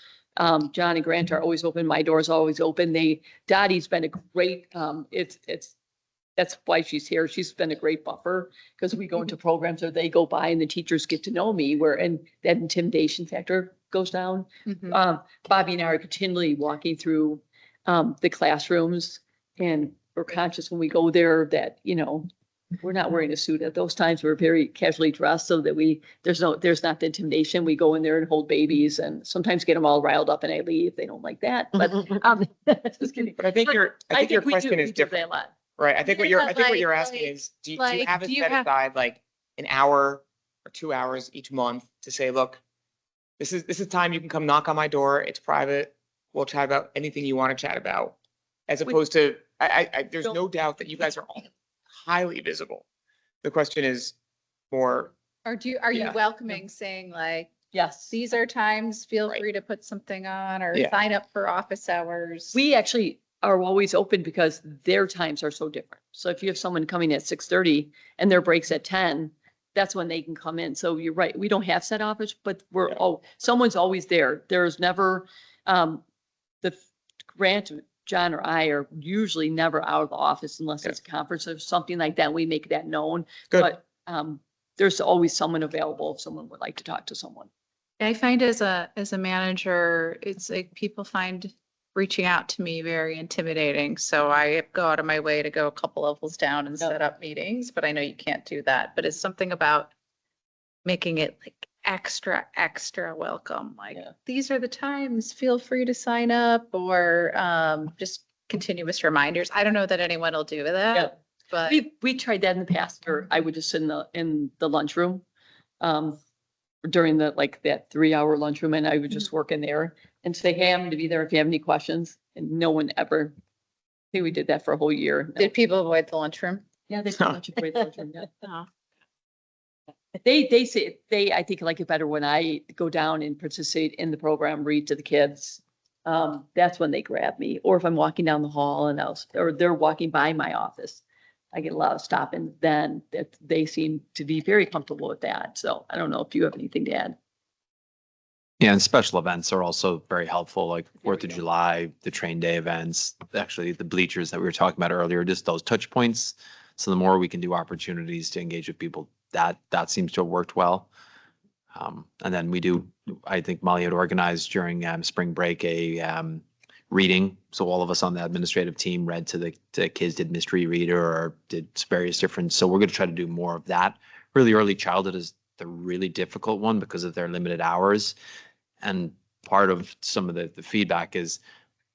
John and Grant are always open. My door's always open. Dottie's been a great, that's why she's here. She's been a great buffer because we go into programs or they go by and the teachers get to know me and that intimidation factor goes down. Mhm. Bobby and I are continually walking through the classrooms and we're conscious when we go there that, we're not wearing a suit at those times. We're very casually dressed so that there's not the intimidation. We go in there and hold babies and sometimes get them all riled up and I leave. They don't like that, but just kidding. but I think I think your we do- question we is do that different. a lot. Right. I think what Yeah, you're like- asking like- is, do you like, have it do you set have- aside like an hour or 2 hours each month to say, look, this is time you can come knock on my door. It's private. We'll chat about anything you want to chat about. As opposed to, there's Don't- no doubt that you guys are all highly visible. The question is more, Or are you Yeah. welcoming saying like, Yes. these are times, feel Right. free to put something on or Yeah. sign up for office hours? We actually are always open because their times are so different. So if you have someone coming at 6:30 and their break's at 10, that's when they can come in. So you're right. We don't have set office, but someone's always there. There's never, the Grant, John or I are usually never out of the office unless Yeah. it's a conference or something like that. We make that known. Good. But there's always someone available if someone would like to talk to someone. I find as a manager, it's like people find reaching out to me very intimidating. So I go out of my way to go a couple levels down and Yep. set up meetings, but I know you can't do that. But it's something about making it like extra welcome. Like, Yeah. these are the times, feel free to sign up, or just continuous reminders. I don't know that anyone will do Yeah. that, but We tried that in the past where I would just sit in the lunchroom during that 3-hour lunchroom and I would just work in there and say, hey, I'm going to be there if you have any questions. And no one ever, I think we did that for a whole year. did people avoid the lunchroom? Yeah, they pretty much agree with lunchroom, yeah. Oh. They say, I think like it better when I go down and participate in the program, read to the kids. That's when they grab me, or if I'm walking down the hall or they're walking by my office. I get a lot of stopping then that they seem to be very comfortable with that. So I don't know if you have anything to add. Yeah, and special events are also very helpful, like There we 4th of go. July, the train day events, actually the bleachers that we were talking about earlier, just those touch points. So the more we can do opportunities to engage with people, that seems to have worked well. And then I think Molly had organized during spring break a reading. So all of us on the administrative team read to the kids, did mystery reader or did various different. So we're going to try to do more of that. Really early childhood is the really difficult one because of their limited hours. And part of some of the feedback is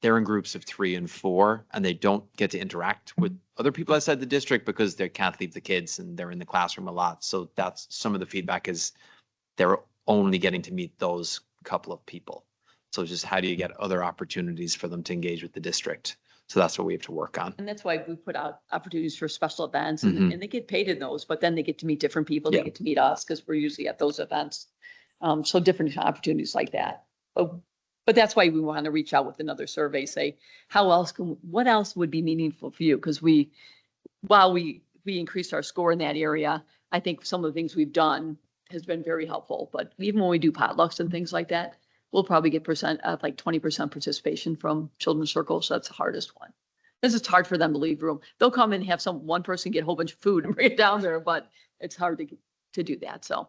they're in groups of 3 and 4 and they don't get to interact with other people outside the district because they can't leave the kids and they're in the classroom a lot. So that's some of the feedback is they're only getting to meet those couple of people. So just how do you get other opportunities for them to engage with the district? So that's what we have to work on. And that's why we put out opportunities for special events Mhm. and they get paid in those, but then they get to meet different people. Yeah. They get to meet us because we're usually at those events. So different opportunities like that. But that's why we want to reach out with another survey, say, what else would be meaningful for you? Because while we increased our score in that area, I think some of the things we've done has been very helpful. But even when we do potlucks and things like that, we'll probably get 20% participation from Children's Circle. So that's the hardest one. Because it's hard for them to leave the room. They'll come and have one person get a whole bunch of food and bring it down there, but it's hard to do that. So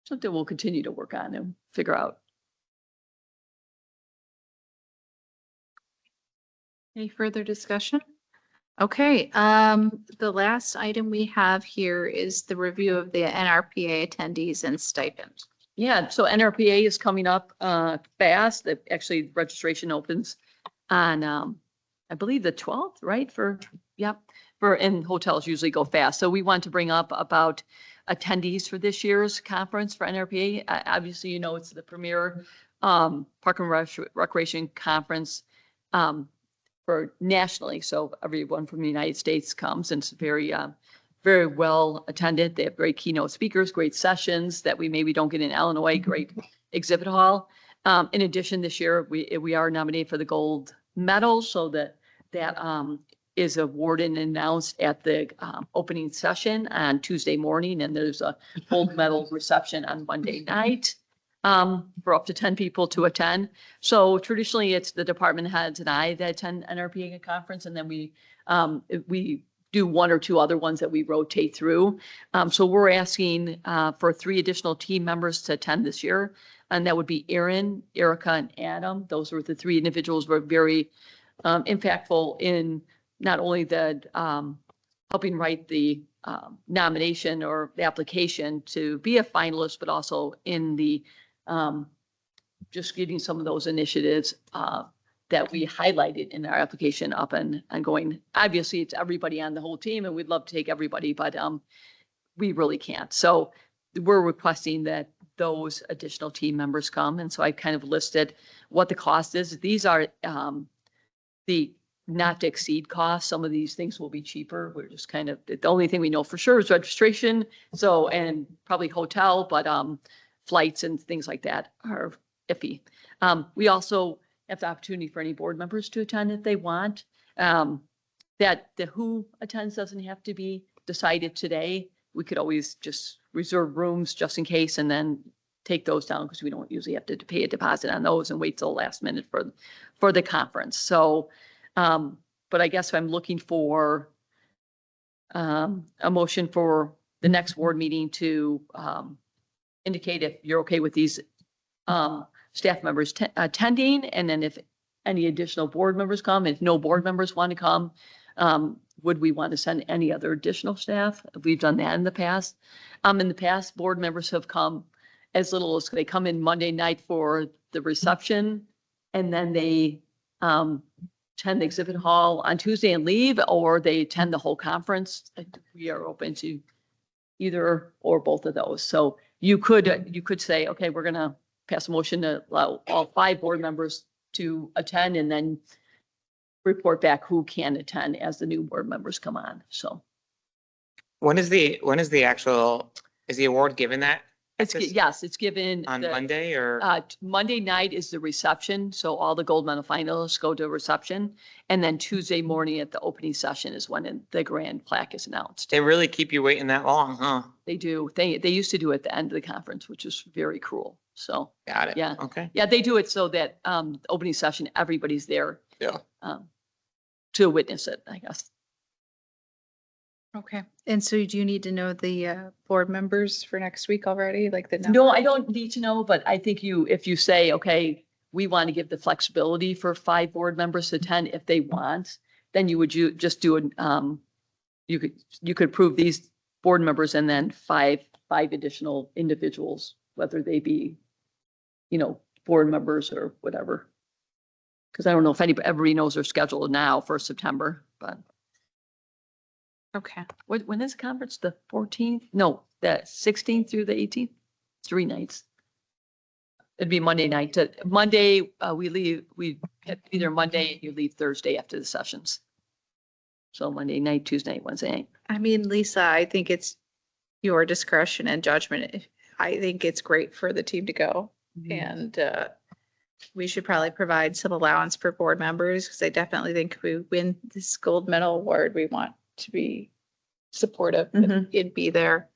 something we'll continue to work on and figure out. Any further discussion? Okay, the last item we have here is the review of the NRPA attendees and stipend. Yeah, so NRPA is coming up fast. Actually, registration opens on, I believe the 12th, right? And hotels usually go fast. So we want to bring up about attendees for this year's conference for NRPA. Obviously, it's the premier Park and Recreation conference for for nationally. So everyone from the United States comes, and it's very, very well attended. They have great keynote speakers, great sessions that we maybe don't get in Illinois, great exhibit hall. In addition, this year, we are nominated for the gold medal, so that is awarded and announced at the opening session on Tuesday morning, and there's a gold medal reception on Monday night for up to 10 people to attend. So traditionally, it's the department heads and I that attend NRPA conference, and then we do one or two other ones that we rotate through. So we're asking for 3 additional team members to attend this year, and that would be Aaron, Erica, and Adam. Those were the 3 individuals who were very impactful in not only the helping write the nomination or the application to be a finalist, but also in the just getting some of those initiatives that we highlighted in our application up and going. Obviously, it's everybody on the whole team, and we'd love to take everybody, but we really can't. So we're requesting that those additional team members come. And so I kind of listed what the cost is. These are the not to exceed costs. Some of these things will be cheaper. We're just kind of, the only thing we know for sure is registration. So, and probably hotel, but flights and things like that are iffy. We also have the opportunity for any board members to attend if they want. That the who attends doesn't have to be decided today. We could always just reserve rooms just in case and then take those down, because we don't usually have to pay a deposit on those and wait till the last minute for the conference. So, but I guess I'm looking for a motion for the next board meeting to indicate if you're okay with these staff members attending, and then if any additional board members come, if no board members want to come, would we want to send any other additional staff? We've done that in the past. In the past, board members have come as little as they come in Monday night for the reception, and then they attend the exhibit hall on Tuesday and leave, or they attend the whole conference. We are open to either or both of those. So you could say, okay, we're going to pass a motion to allow all 5 board members to attend, and then report back who can attend as the new board members come on. So When is the actual, is the award given that? yes, it's given On Monday or? Monday night is the reception. So all the gold medal finalists go to a reception, and then Tuesday morning at the opening session is when the grand plaque is announced. They really keep you waiting that long, huh? They do. They used to do it at the end of the conference, which is very cruel. So Got it. yeah. Okay. Yeah, they do it so that opening session, everybody's there. Yeah. To witness it, I guess. Okay. And so do you need to know the board members for next week already? Like the No, I don't need to know, but I think if you say, okay, we want to give the flexibility for 5 board members to attend if they want, then you would just do an, you could approve these board members and then five additional individuals, whether they be, board members or whatever. Because I don't know if everybody knows their schedule now for September, but Okay. when is the conference? The 14th? No, the 16th through the 18th? 3 nights. It'd be Monday night. Monday, we leave, we hit either Monday and you leave Thursday after the sessions. So Monday night, Tuesday night, Wednesday night. I mean, Lisa, I think it's your discretion and judgment. I think it's great for the team to go. And we should probably provide some allowance for board members, because I definitely think if we win this gold medal award, we want to be supportive and be there.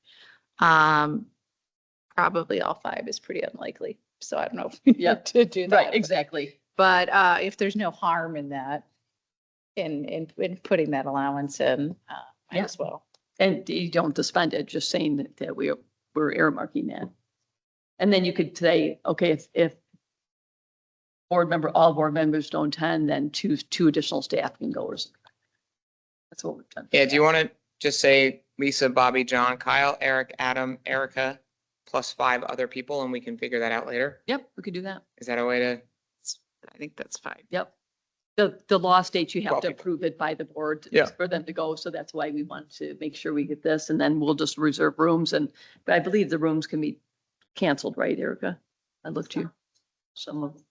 Probably all 5 is pretty unlikely. So I don't know if we Yep. need to do that. Right, exactly. But if there's no harm in that, in putting that allowance in, might Yeah. as well. And you don't suspend it, just saying that we're earmarking that. And then you could say, okay, if all board members don't attend, then two additional staff can go or something. That's what we've done. Yeah, do you want to just say Lisa, Bobby, John, Kyle, Eric, Adam, Erica, plus 5 other people, and we can figure that out later? Yep, we could do that. Is that a way to? I think that's fine. Yep. The law states you have 12 to people. approve it by the board Yeah. for them to go. So that's why we want to make sure we get this, and then we'll just reserve rooms. But I believe the rooms can be canceled, right, Erica? I looked to you. Some of,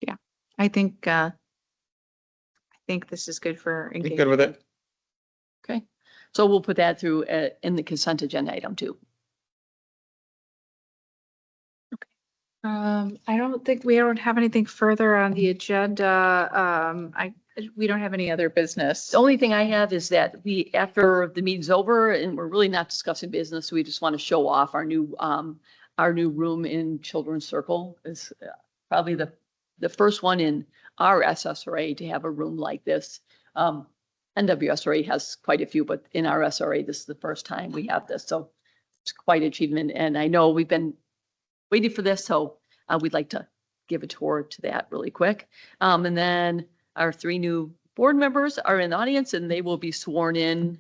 yeah. I think this is good for You engagement. good with it? Okay, so we'll put that through in the consent agenda item too. I don't think we don't have anything further on the agenda. We don't have any other business. The only thing I have is that after the meeting's over and we're really not discussing business, we just want to show off our new room in Children's Circle. Is probably the first one in our SSRA to have a room like this. NWSRA has quite a few, but in our SRA, this is the first time we have this. So it's quite an achievement. And I know we've been waiting for this, so we'd like to give a tour to that really quick. And then our 3 new board members are in the audience and they will be sworn in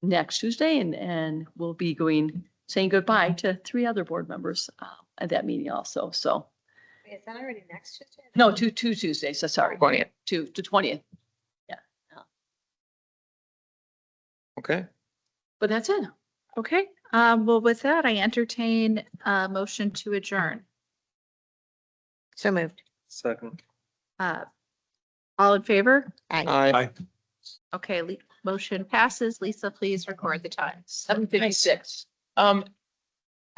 next Tuesday, and we'll be saying goodbye to 3 other board members at that meeting also. So Is that already next Tuesday? no, two Tuesdays. So sorry, 20th. to 20th. Okay. But that's it. Okay, well, with that, I entertain a motion to adjourn. So moved. Second. All in favor? Aye. Okay, motion passes. Lisa, please record the times. 7:56. I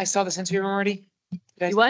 saw this interview already. Did I You what?